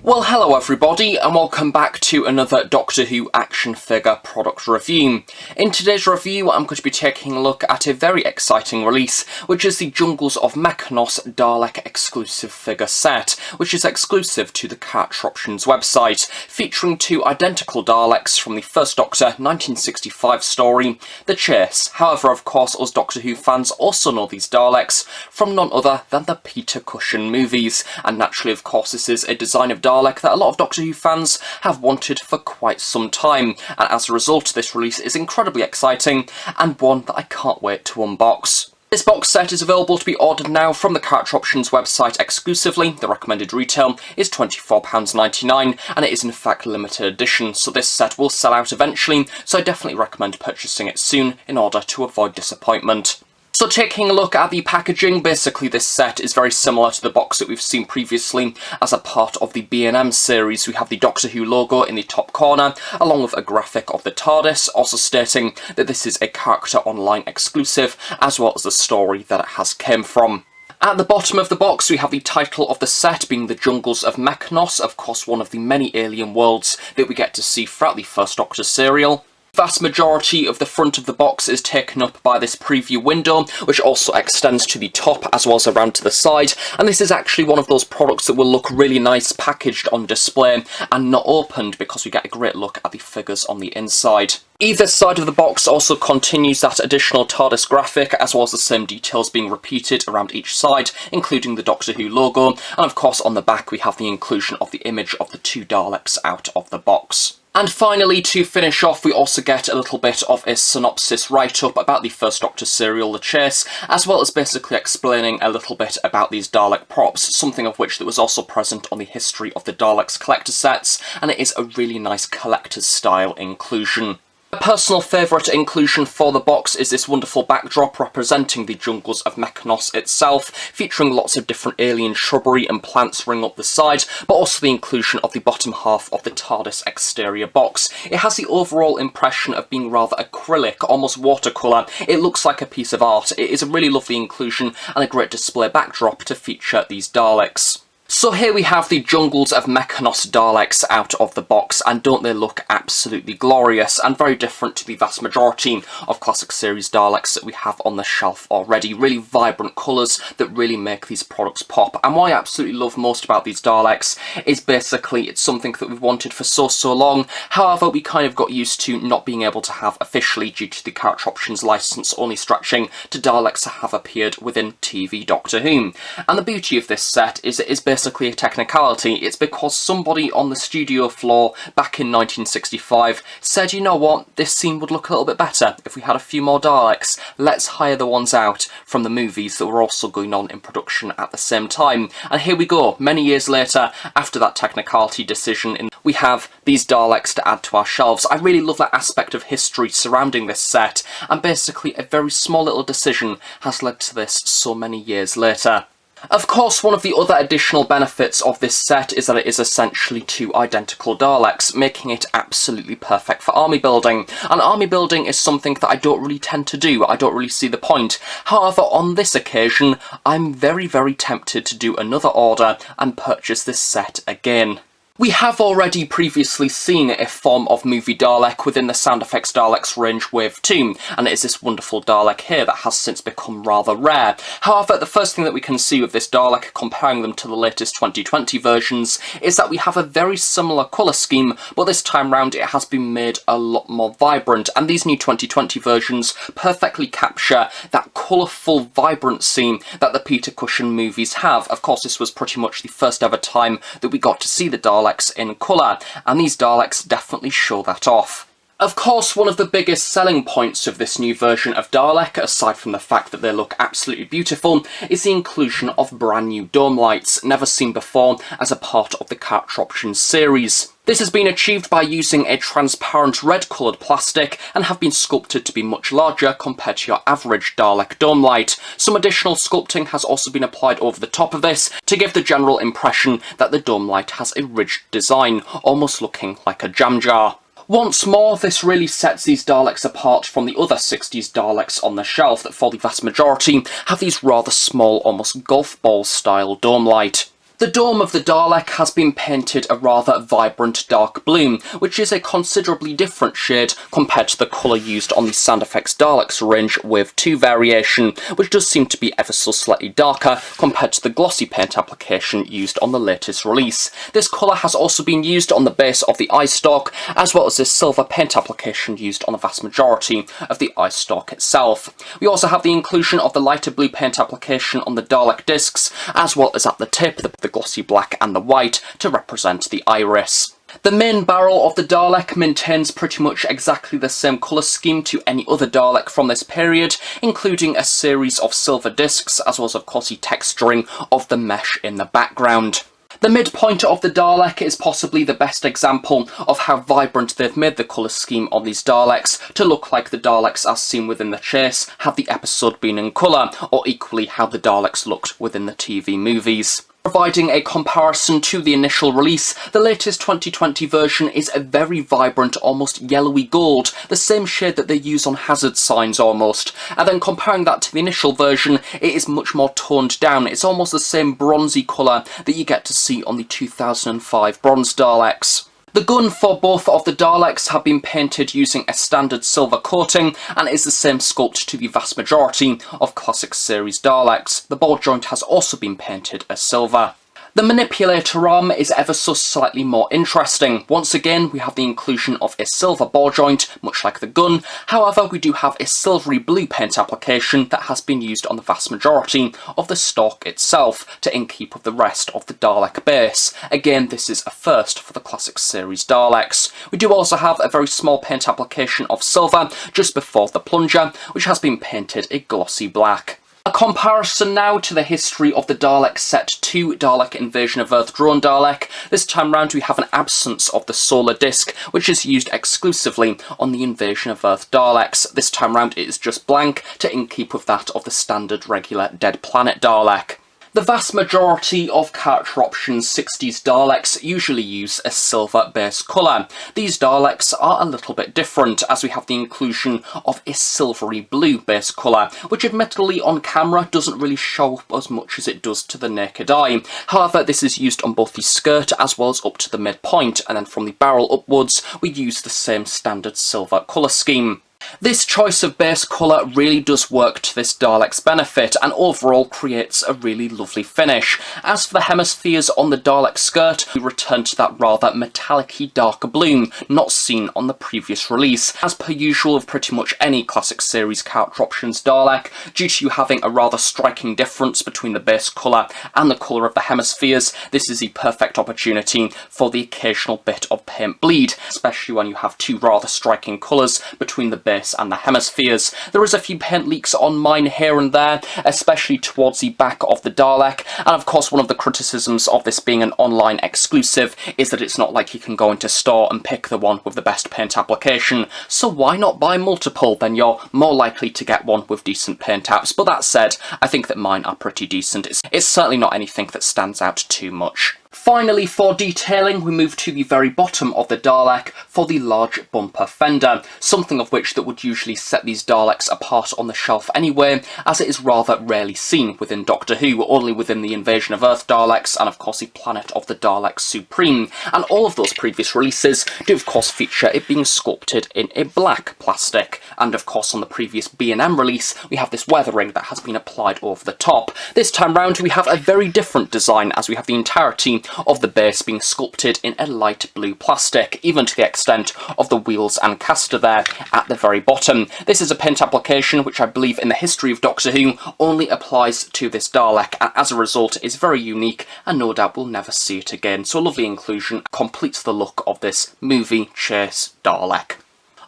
Well, hello everybody, and welcome back to another Doctor Who action figure product review. In today's review, I'm going to be taking a look at a very exciting release, which is the Jungles of Mechanus Dalek exclusive figure set, which is exclusive to the Comparative website, featuring two identical Daleks from the first Doctor 1965 story, The Chase. However, of course, us Doctor Who fans also know these Daleks from none other than the Peter Cushing movies, and naturally, of course, this is a design of Dalek that a lot of Doctor Who fans have wanted for quite some time, and as a result this release is incredibly exciting and one that I can't wait to unbox. This box set is available to be ordered now from the Comparative website exclusively. The recommended retail is £24.99 and it is in fact limited edition, so this set will sell out eventually, so I definitely recommend purchasing it soon in order to avoid disappointment. So taking a look at the packaging, basically this set is very similar to the box that we've seen previously as a part of the B&M series. We have the Doctor Who logo in the top corner, along with a graphic of the TARDIS, also stating that this is a character online exclusive, as well as the story that it has came from. At the bottom of the box we have the title of the set being the Jungles of Mechanus, of course one of the many alien worlds that we get to see throughout the first Doctor serial. Vast majority of the front of the box is taken up by this preview window, which also extends to the top as well as around to the side, and this is actually one of those products that will look really nice packaged on display and not opened, because we get a great look at the figures on the inside. Either side of the box also continues that additional TARDIS graphic, as well as the same details being repeated around each side, including the Doctor Who logo, and of course on the back we have the inclusion of the image of the two Daleks out of the box. And finally, to finish off, we also get a little bit of a synopsis write-up about the first Doctor serial, The Chase, as well as basically explaining a little bit about these Dalek props, something of which that was also present on the History of the Daleks collector sets, and it is a really nice collector's style inclusion. A personal favourite inclusion for the box is this wonderful backdrop representing the Jungles of Mechanus itself, featuring lots of different alien shrubbery and plants ring up the side, but also the inclusion of the bottom half of the TARDIS exterior box. It has the overall impression of being rather acrylic, almost watercolour. It looks like a piece of art. It is a really lovely inclusion and a great display backdrop to feature these Daleks. So here we have the Jungles of Mechanus Daleks out of the box, and don't they look absolutely glorious and very different to the vast majority of classic series Daleks that we have on the shelf already. Really vibrant colours that really make these products pop, and what I absolutely love most about these Daleks is basically it's something that we've wanted for so long. However, we kind of got used to not being able to have officially due to the Comparative licence only stretching to Daleks that have appeared within TV Doctor Who. And the beauty of this set is it is basically a technicality. It's because somebody on the studio floor back in 1965 said, you know what, this scene would look a little bit better if we had a few more Daleks. Let's hire the ones out from the movies that were also going on in production at the same time. And here we go, many years later, after that technicality decision, we have these Daleks to add to our shelves. I really love that aspect of history surrounding this set, and basically a very small little decision has led to this so many years later. Of course, one of the other additional benefits of this set is that it is essentially two identical Daleks, making it absolutely perfect for army building. And army building is something that I don't really tend to do. I don't really see the point. However, on this occasion, I'm very tempted to do another order and purchase this set again. We have already previously seen a form of movie Dalek within the Sound Effects Daleks range Wave 2, and it is this wonderful Dalek here that has since become rather rare. However, the first thing that we can see with this Dalek, comparing them to the latest 2020 versions, is that we have a very similar colour scheme, but this time round it has been made a lot more vibrant, and these new 2020 versions perfectly capture that colourful vibrancy that the Peter Cushing movies have. Of course, this was pretty much the first ever time that we got to see the Daleks in colour, and these Daleks definitely show that off. Of course, one of the biggest selling points of this new version of Dalek, aside from the fact that they look absolutely beautiful, is the inclusion of brand new dome lights, never seen before as a part of the Comparative series. This has been achieved by using a transparent red coloured plastic and have been sculpted to be much larger compared to your average Dalek dome light. Some additional sculpting has also been applied over the top of this to give the general impression that the dome light has a ridged design, almost looking like a jam jar. Once more, this really sets these Daleks apart from the other 60s Daleks on the shelf that for the vast majority have these rather small, almost golf ball style dome light. The dome of the Dalek has been painted a rather vibrant dark blue, which is a considerably different shade compared to the colour used on the Sound Effects Daleks range with 2 variation, which does seem to be ever so slightly darker compared to the glossy paint application used on the latest release. This colour has also been used on the base of the eye stalk, as well as this silver paint application used on the vast majority of the eye stalk itself. We also have the inclusion of the lighter blue paint application on the Dalek discs, as well as at the tip, the glossy black and the white to represent the iris. The main barrel of the Dalek maintains pretty much exactly the same colour scheme to any other Dalek from this period, including a series of silver discs, as well as of course the texturing of the mesh in the background. The midpoint of the Dalek is possibly the best example of how vibrant they've made the colour scheme on these Daleks to look like the Daleks as seen within the chase had the episode been in colour, or equally how the Daleks looked within the TV movies. Providing a comparison to the initial release, the latest 2020 version is a very vibrant, almost yellowy gold, the same shade that they use on hazard signs almost, and then comparing that to the initial version, it is much more toned down. It's almost the same bronzy colour that you get to see on the 2005 Bronze Daleks. The gun for both of the Daleks have been painted using a standard silver coating and is the same sculpt to the vast majority of classic series Daleks. The ball joint has also been painted as silver. The manipulator arm is ever so slightly more interesting. Once again, we have the inclusion of a silver ball joint, much like the gun. However, we do have a silvery blue paint application that has been used on the vast majority of the stalk itself to in-keep with the rest of the Dalek base. Again, this is a first for the classic series Daleks. We do also have a very small paint application of silver just before the plunger, which has been painted a glossy black. A comparison now to the history of the Dalek set 2 Dalek Invasion of Earth Drone Dalek. This time round we have an absence of the solar disc, which is used exclusively on the Invasion of Earth Daleks. This time round it is just blank to in-keep with that of the standard regular Dead Planet Dalek. The vast majority of character options 60s Daleks usually use a silver base colour. These Daleks are a little bit different, as we have the inclusion of a silvery blue base colour, which admittedly on camera doesn't really show up as much as it does to the naked eye. However, this is used on both the skirt as well as up to the midpoint, and then from the barrel upwards we use the same standard silver colour scheme. This choice of base colour really does work to this Dalek's benefit and overall creates a really lovely finish. As for the hemispheres on the Dalek skirt, we return to that rather metallic-y darker blue not seen on the previous release. As per usual of pretty much any classic series character options Dalek, due to you having a rather striking difference between the base colour and the colour of the hemispheres, this is the perfect opportunity for the occasional bit of paint bleed, especially when you have 2 rather striking colours between the base and the hemispheres. There is a few paint leaks on mine here and there, especially towards the back of the Dalek, and of course one of the criticisms of this being an online exclusive is that it's not like you can go into store and pick the one with the best paint application, so why not buy multiple? Then you're more likely to get one with decent paint apps. But that said, I think that mine are pretty decent. It's certainly not anything that stands out too much. Finally, for detailing, we move to the very bottom of the Dalek for the large bumper fender, something of which that would usually set these Daleks apart on the shelf anyway, as it is rather rarely seen within Doctor Who, only within the Invasion of Earth Daleks and of course the Planet of the Daleks Supreme, and all of those previous releases do of course feature it being sculpted in a black plastic, and of course on the previous B&M release we have this weathering that has been applied over the top. This time round we have a very different design, as we have the entirety of the base being sculpted in a light blue plastic, even to the extent of the wheels and caster there at the very bottom. This is a paint application which I believe in the history of Doctor Who only applies to this Dalek, and as a result is very unique and no doubt we'll never see it again. So a lovely inclusion completes the look of this movie chase Dalek.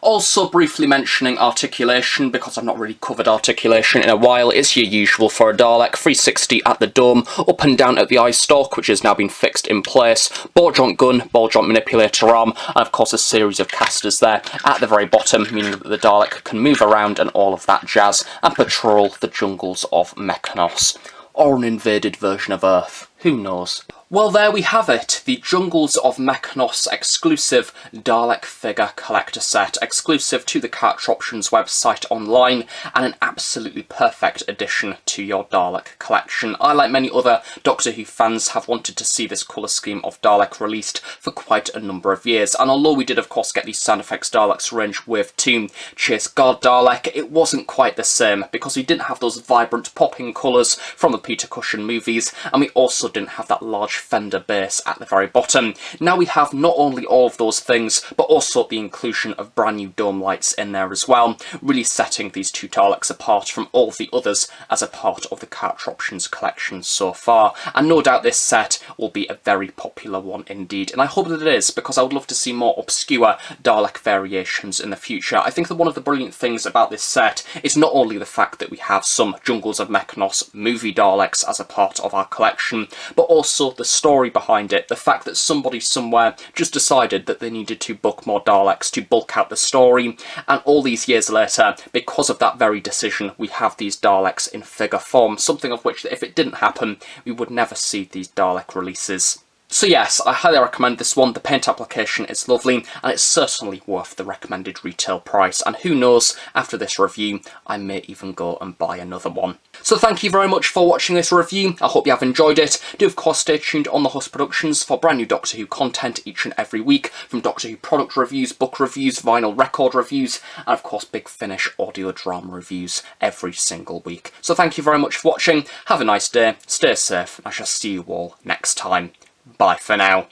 Also briefly mentioning articulation, because I've not really covered articulation in a while. It's your usual for a Dalek, 360 at the dome, up and down at the eye stalk, which has now been fixed in place, ball joint gun, ball joint manipulator arm, and of course a series of casters there at the very bottom, meaning that the Dalek can move around and all of that jazz, and patrol the jungles of Mechanus. Or an invaded version of Earth, who knows? Well, there we have it, the Jungles of Mechanus exclusive Dalek figure collector set, exclusive to the Comparative Options website online, and an absolutely perfect addition to your Dalek collection. I, like many other Doctor Who fans, have wanted to see this colour scheme of Dalek released for quite a number of years, and although we did of course get the Sound Effects Daleks range with Tomb Chase Guard Dalek, it wasn't quite the same, because we didn't have those vibrant popping colours from the Peter Cushing movies, and we also didn't have that large fender base at the very bottom. Now we have not only all of those things, but also the inclusion of brand new dome lights in there as well, really setting these two Daleks apart from all of the others as a part of the Comparative Options collection so far. And no doubt this set will be a very popular one indeed, and I hope that it is, because I would love to see more obscure Dalek variations in the future. I think that one of the brilliant things about this set is not only the fact that we have some Jungles of Mechanus movie Daleks as a part of our collection, but also the story behind it, the fact that somebody somewhere just decided that they needed to book more Daleks to bulk out the story, and all these years later, because of that very decision, we have these Daleks in figure form, something of which, if it didn't happen, we would never see these Dalek releases. So yes, I highly recommend this one. The paint application is lovely, and it's certainly worth the recommended retail price, and who knows, after this review I may even go and buy another one. So thank you very much for watching this review. I hope you have enjoyed it. Do of course stay tuned on The Host Productions for brand new Doctor Who content each and every week, from Doctor Who product reviews, book reviews, vinyl record reviews, and of course Big Finish audio drama reviews every single week. So thank you very much for watching, have a nice day, stay safe, and I shall see you all next time. Bye for now.